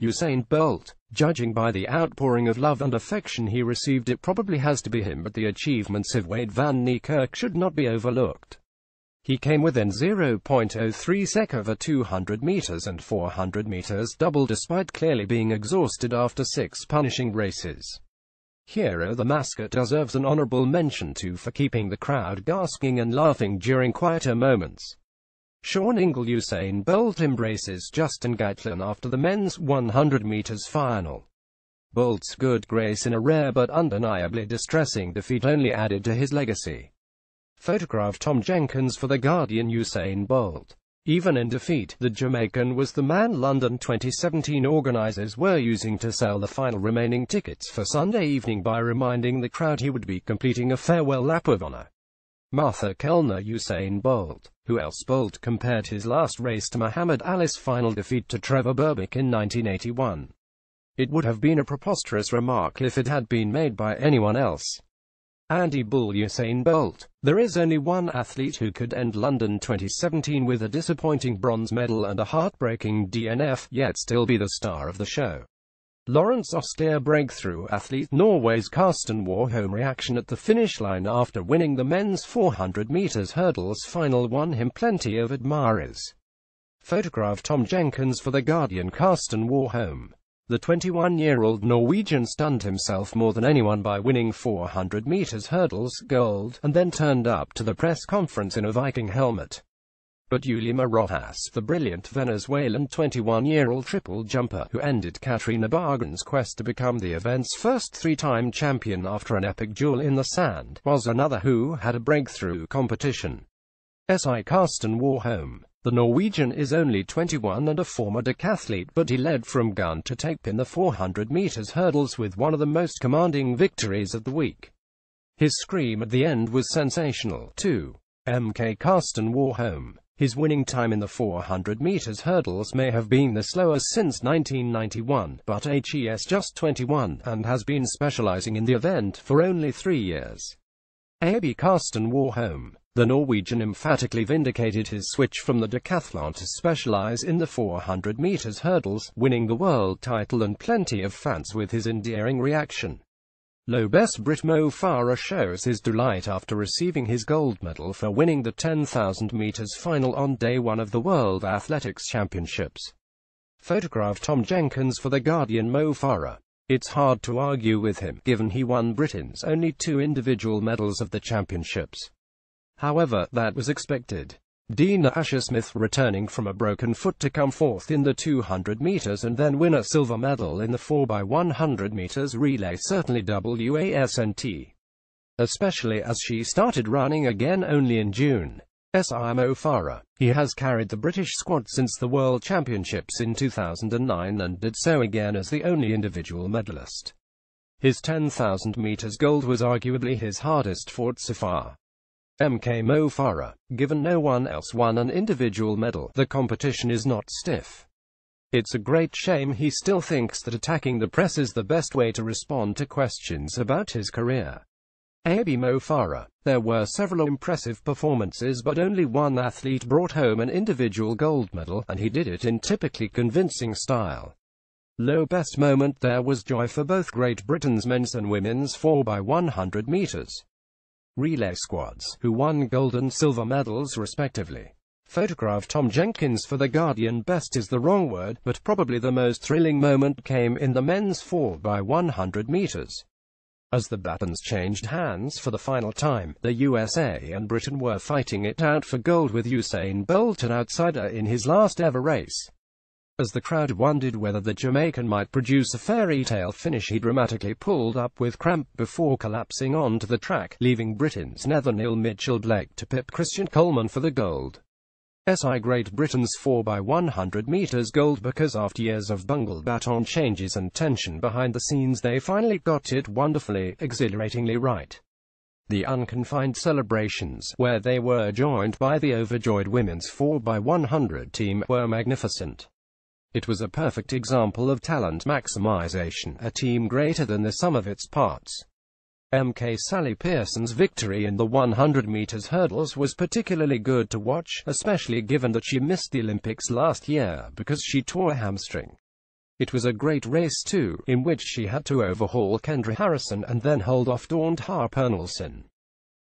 Usain Bolt. Judging by the outpouring of love and affection he received, it probably has to be him, but the achievements of Wade van Niekerk should not be overlooked. He came within 0.03 sec of a 200 meters and 400 meters double despite clearly being exhausted after 6 punishing races. Hero the mascot deserves an honorable mention too for keeping the crowd gasping and laughing during quieter moments. Sean Ingle. Usain Bolt embraces Justin Gatlin after the men's 100 meters final. Bolt's good grace in a rare but undeniably distressing defeat only added to his legacy. Photograph. Tom Jenkins for The Guardian. Usain Bolt. Even in defeat, the Jamaican was the man London 2017 organisers were using to sell the final remaining tickets for Sunday evening by reminding the crowd he would be completing a farewell lap of honour. Martha Kellner. Usain Bolt. Who else? Bolt compared his last race to Muhammad Ali's final defeat to Trevor Berbick in 1981. It would have been a preposterous remark if it had been made by anyone else. Andy Bull. Usain Bolt. There is only one athlete who could end London 2017 with a disappointing bronze medal and a heartbreaking DNF, yet still be the star of the show. Lawrence Austere. Breakthrough athlete. Norway's Karsten Warholm reaction at the finish line after winning the men's 400 meters hurdles final won him plenty of admirers. Photograph. Tom Jenkins for The Guardian. Karsten Warholm. The 21-year-old Norwegian stunned himself more than anyone by winning 400 meters hurdles gold, and then turned up to the press conference in a Viking helmet. But Yulima Rojas, the brilliant Venezuelan 21-year-old triple jumper, who ended Katrina Bargan's quest to become the event's first 3-time champion after an epic duel in the sand, was another who had a breakthrough competition. Karsten Warholm. The Norwegian is only 21 and a former decathlete, but he led from gun to tape in the 400 meters hurdles with one of the most commanding victories of the week. His scream at the end was sensational, too. Karsten Warholm. His winning time in the 400 meters hurdles may have been the slowest since 1991, but he's just 21, and has been specializing in the event for only 3 years. Karsten Warholm. The Norwegian emphatically vindicated his switch from the decathlon to specialize in the 400 meters hurdles, winning the world title and plenty of fans with his endearing reaction. Best Brit Mo Farah shows his delight after receiving his gold medal for winning the 10,000 meters final on day 1 of the World Athletics Championships. Photograph. Tom Jenkins for The Guardian. Mo Farah. It's hard to argue with him, given he won Britain's only 2 individual medals of the championships. However, that was expected. Dina Asher-Smith returning from a broken foot to come fourth in the 200 meters and then win a silver medal in the 4x100 meters relay certainly wasn't. Especially as she started running again only in June. Mo Farah. He has carried the British squad since the World Championships in 2009 and did so again as the only individual medalist. His 10,000 meters gold was arguably his hardest fought so far. Mo Farah. Given no one else won an individual medal, the competition is not stiff. It's a great shame he still thinks that attacking the press is the best way to respond to questions about his career. Mo Farah. There were several impressive performances, but only one athlete brought home an individual gold medal, and he did it in typically convincing style. Best moment there was joy for both Great Britain's men's and women's 4x100 meters relay squads, who won gold and silver medals respectively. Photograph. Tom Jenkins for The Guardian. Best is the wrong word, but probably the most thrilling moment came in the men's 4x100 meters. As the batons changed hands for the final time, the USA and Britain were fighting it out for gold with Usain Bolt an outsider in his last ever race. As the crowd wondered whether the Jamaican might produce a fairy tale finish, he dramatically pulled up with cramp before collapsing onto the track, leaving Britain's Nathaniel Mitchell-Blake to pip Christian Coleman for the gold. Great Britain's 4x100 meters gold, because after years of bungled baton changes and tension behind the scenes, they finally got it wonderfully, exhilaratingly right. The unconfined celebrations, where they were joined by the overjoyed women's 4x100 team, were magnificent. It was a perfect example of talent maximization, a team greater than the sum of its parts. Sally Pearson's victory in the 100 meters hurdles was particularly good to watch, especially given that she missed the Olympics last year because she tore a hamstring. It was a great race too, in which she had to overhaul Kendra Harrison and then hold off Dawn Harper-Nelson.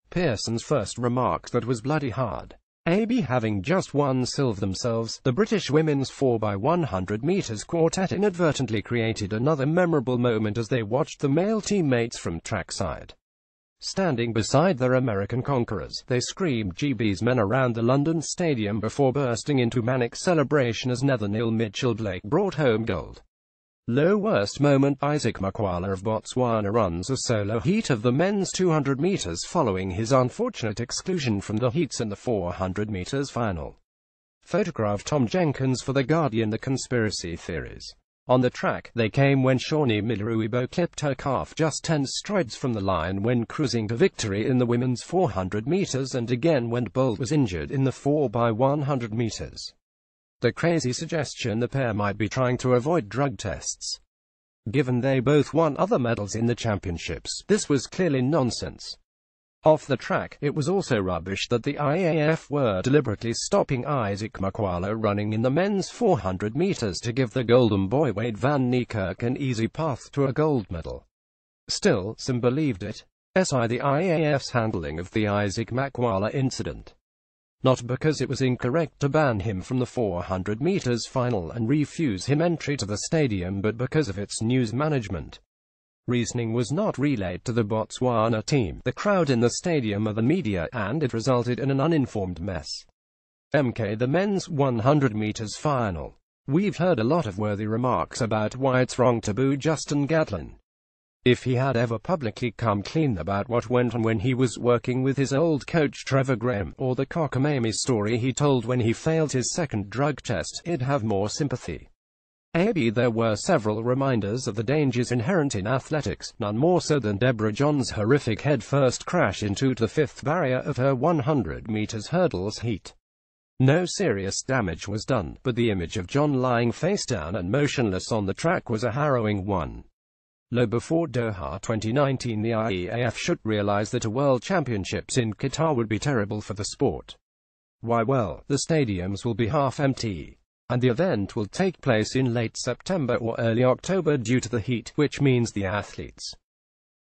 Pearson's first remarked that was bloody hard. AB having just won silver themselves, the British women's 4x100 meters quartet inadvertently created another memorable moment as they watched the male teammates from trackside. Standing beside their American conquerors, they screamed GB's men around the London Stadium before bursting into manic celebration as Nathaniel Mitchell-Blake brought home gold. Low worst moment, Isaac Makwala of Botswana runs a solo heat of the men's 200 meters following his unfortunate exclusion from the heats in the 400 meters final. Photograph Tom Jenkins for The Guardian. The conspiracy theories. On the track, they came when Shawnee Miller-Uibo clipped her calf just 10 strides from the line when cruising to victory in the women's 400 meters and again when Bolt was injured in the 4x100 meters. The crazy suggestion the pair might be trying to avoid drug tests. Given they both won other medals in the championships, this was clearly nonsense. Off the track, it was also rubbish that the IAAF were deliberately stopping Isaac Makwala running in the men's 400 meters to give the golden boy Wade van Niekerk an easy path to a gold medal. Still, some believed it. The IAAF's handling of the Isaac Makwala incident. Not because it was incorrect to ban him from the 400 meters final and refuse him entry to the stadium, but because of its news management. Reasoning was not relayed to the Botswana team, the crowd in the stadium or the media, and it resulted in an uninformed mess. The men's 100 meters final. We've heard a lot of worthy remarks about why it's wrong to boo Justin Gatlin. If he had ever publicly come clean about what went on when he was working with his old coach Trevor Graham, or the cockamamie story he told when he failed his second drug test, it'd have more sympathy. There were several reminders of the dangers inherent in athletics, none more so than Deborah John's horrific head-first crash into the fifth barrier of her 100 meters hurdles heat. No serious damage was done, but the image of John lying face down and motionless on the track was a harrowing one. Before Doha 2019, the IAAF should realize that a World Championships in Qatar would be terrible for the sport. Why? Well, the stadiums will be half empty, and the event will take place in late September or early October due to the heat, which means the athletes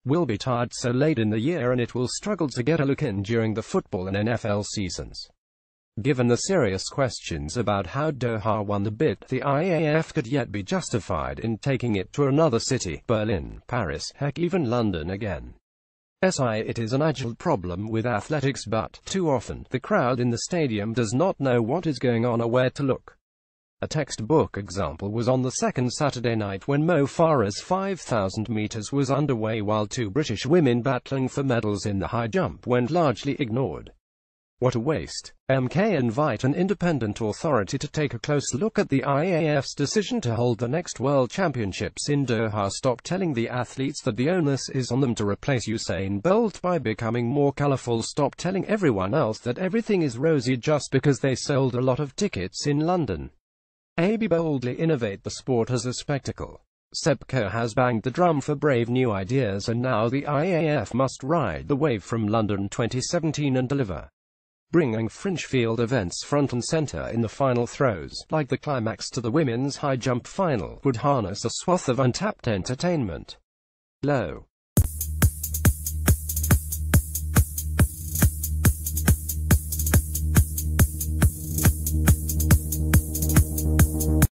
will be tired so late in the year and it will struggle to get a look in during the football and NFL seasons. Given the serious questions about how Doha won the bid, the IAAF could yet be justified in taking it to another city, Berlin, Paris, heck even London again. It is an age-old problem with athletics, but, too often, the crowd in the stadium does not know what is going on or where to look. A textbook example was on the second Saturday night when Mo Farah's 5,000 meters was underway while two British women battling for medals in the high jump went largely ignored. What a waste. Invite an independent authority to take a close look at the IAAF's decision to hold the next World Championships in Doha. Stop telling the athletes that the onus is on them to replace Usain Bolt by becoming more colorful. Stop telling everyone else that everything is rosy just because they sold a lot of tickets in London. Boldly innovate the sport as a spectacle. SEPCO has banged the drum for brave new ideas, and now the IAAF must ride the wave from London 2017 and deliver. Bringing fringe field events front and center in the final throws, like the climax to the women's high jump final, would harness a swath of untapped entertainment.